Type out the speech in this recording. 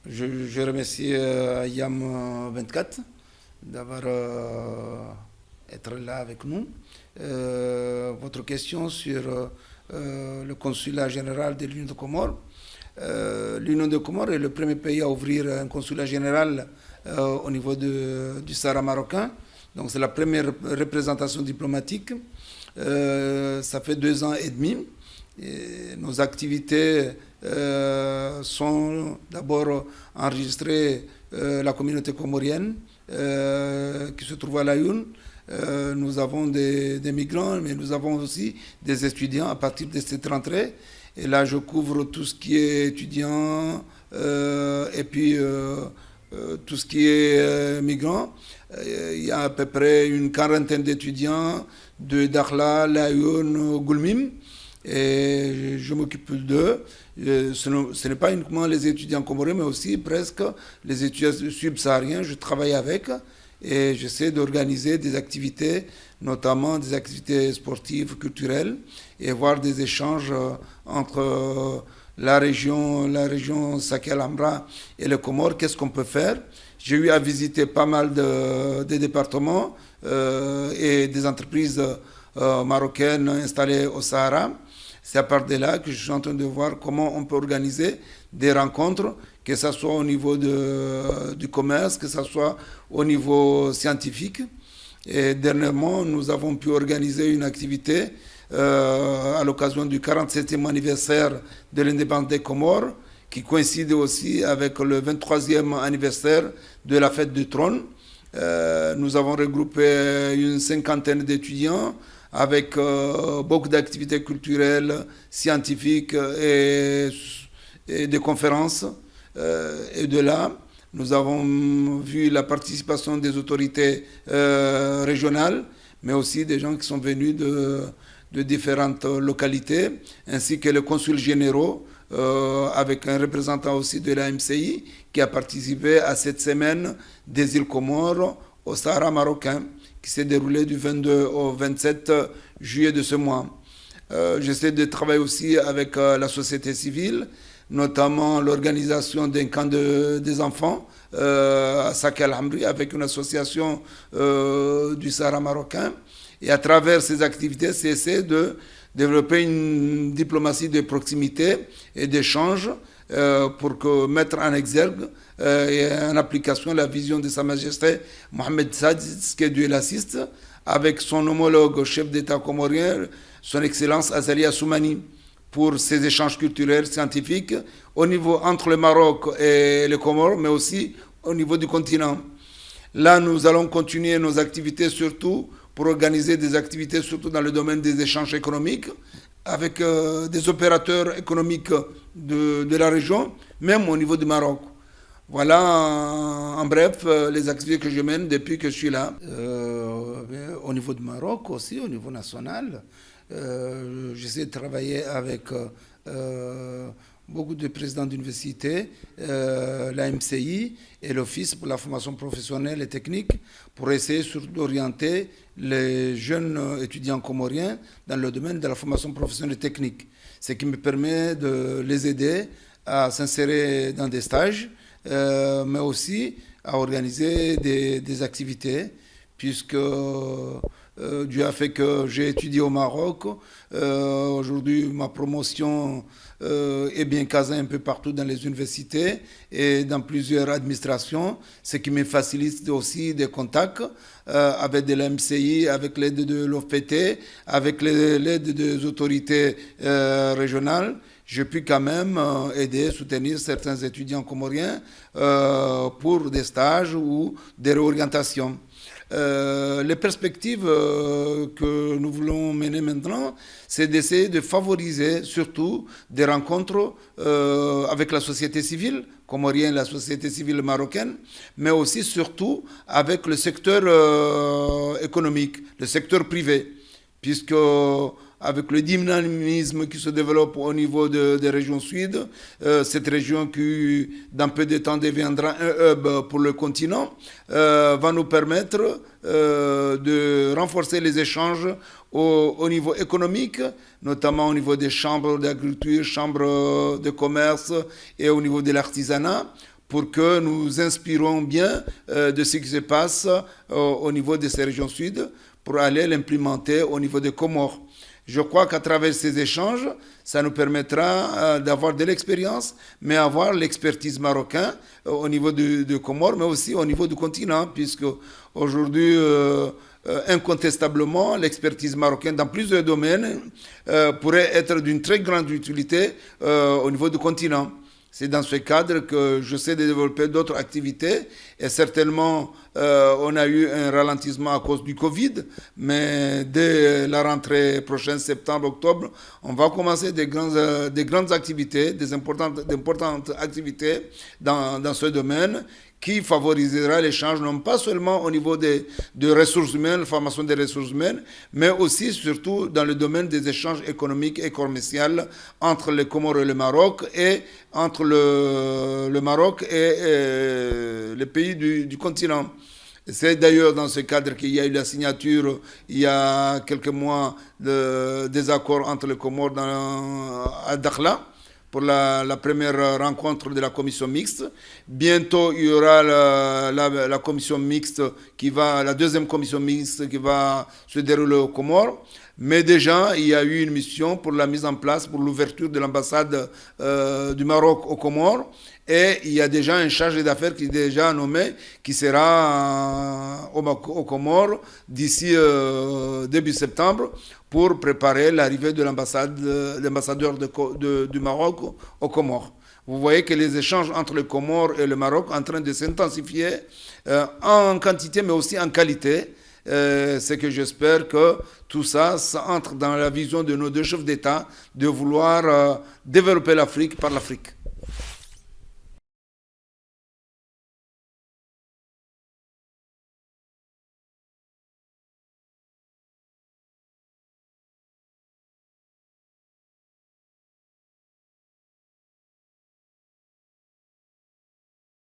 Je remercie YAM 24 d'avoir être là avec nous. Votre question sur le consulat général de l'Union de Comores. L'Union de Comores est le premier pays à ouvrir un consulat général au niveau du Sahara marocain. Donc c'est la première représentation diplomatique. Ça fait 2 ans et demi. Et nos activités sont d'abord enregistrées la communauté comorienne qui se trouve à Laayoune. Nous avons des migrants, mais nous avons aussi des étudiants à partir de cette rentrée. Et là, je couvre tout ce qui est étudiant et puis tout ce qui est migrant. Il y a à peu près une quarantaine d'étudiants de Dakhla, Laayoune, Goulmim. Et je m'occupe d'eux. Ce n'est pas uniquement les étudiants comoriens, mais aussi presque les étudiants subsahariens. Je travaille avec et j'essaie d'organiser des activités, notamment des activités sportives, culturelles, et voir des échanges entre la région Sakel Amra et les Comores. Qu'est-ce qu'on peut faire? J'ai eu à visiter pas mal de départements et des entreprises marocaines installées au Sahara. C'est à partir de là que je suis en train de voir comment on peut organiser des rencontres, que ce soit au niveau du commerce, que ce soit au niveau scientifique. Et dernièrement, nous avons pu organiser une activité à l'occasion du 47e anniversaire de l'indépendance des Comores, qui coïncide aussi avec le 23e anniversaire de la fête du trône. Nous avons regroupé une 50aine d'étudiants avec beaucoup d'activités culturelles, scientifiques et des conférences. Et de là, nous avons vu la participation des autorités régionales, mais aussi des gens qui sont venus de différentes localités, ainsi que les consuls généraux, avec un représentant aussi de la MCI, qui a participé à cette semaine des îles Comores au Sahara marocain, qui s'est déroulé du 22 au 27 juillet de ce mois. J'essaie de travailler aussi avec la société civile, notamment l'organisation d'un camp des enfants à Sakel Hamri, avec une association du Sahara marocain. Et à travers ces activités, c'est essayer de développer une diplomatie de proximité et d'échange pour mettre en exergue et en application la vision de Sa Majesté Mohamed Sadis, que Dieu l'assiste, avec son homologue chef d'État comorien, son Excellence Azali Assoumani, pour ces échanges culturels, scientifiques, au niveau entre le Maroc et les Comores, mais aussi au niveau du continent. Là, nous allons continuer nos activités, surtout pour organiser des activités, surtout dans le domaine des échanges économiques, avec des opérateurs économiques de la région, même au niveau du Maroc. Voilà, en bref, les activités que je mène depuis que je suis là. Au niveau du Maroc aussi, au niveau national, j'essaie de travailler avec beaucoup de présidents d'universités, la MCI et l'Office pour la formation professionnelle et technique, pour essayer surtout d'orienter les jeunes étudiants comoriens dans le domaine de la formation professionnelle et technique. Ce qui me permet de les aider à s'insérer dans des stages, mais aussi à organiser des activités, puisque Dieu a fait que j'ai étudié au Maroc. Aujourd'hui, ma promotion est bien casée un peu partout dans les universités et dans plusieurs administrations, ce qui me facilite aussi des contacts avec de la MCI, avec l'aide de l'OFPT, avec l'aide des autorités régionales. Je puis quand même aider, soutenir certains étudiants comoriens pour des stages ou des réorientations. Les perspectives que nous voulons mener maintenant, c'est d'essayer de favoriser surtout des rencontres avec la société civile comorienne, la société civile marocaine, mais aussi surtout avec le secteur économique, le secteur privé, puisque avec le dynamisme qui se développe au niveau des régions sud, cette région qui dans peu de temps deviendra un hub pour le continent, va nous permettre de renforcer les échanges au niveau économique, notamment au niveau des chambres d'agriculture, chambres de commerce et au niveau de l'artisanat, pour que nous inspirons bien de ce qui se passe au niveau de ces régions sud pour aller l'implémenter au niveau des Comores. Je crois qu'à travers ces échanges, ça nous permettra d'avoir de l'expérience, mais avoir l'expertise marocaine au niveau de Comores, mais aussi au niveau du continent, puisque aujourd'hui, incontestablement, l'expertise marocaine dans plusieurs domaines pourrait être d'une très grande utilité au niveau du continent. C'est dans ce cadre que j'essaie de développer d'autres activités et certainement on a eu un ralentissement à cause du Covid, mais dès la rentrée prochaine, septembre-octobre, on va commencer des grandes activités, d'importantes activités dans ce domaine qui favorisera l'échange non pas seulement au niveau des ressources humaines, la formation des ressources humaines, mais aussi surtout dans le domaine des échanges économiques et commerciaux entre les Comores et le Maroc et entre le Maroc et les pays du continent. C'est d'ailleurs dans ce cadre qu'il y a eu la signature il y a quelques mois des accords entre les Comores à Dakhla pour la première rencontre de la commission mixte. Bientôt, il y aura la commission mixte la deuxième commission mixte qui va se dérouler aux Comores. Mais déjà, il y a eu une mission pour la mise en place, pour l'ouverture de l'ambassade du Maroc aux Comores. Et il y a déjà un chargé d'affaires qui est déjà nommé, qui sera aux Comores d'ici début septembre pour préparer l'arrivée de l'ambassadeur du Maroc aux Comores. Vous voyez que les échanges entre les Comores et le Maroc sont en train de s'intensifier en quantité mais aussi en qualité. C'est que j'espère que tout ça entre dans la vision de nos deux chefs d'État de vouloir développer l'Afrique par l'Afrique.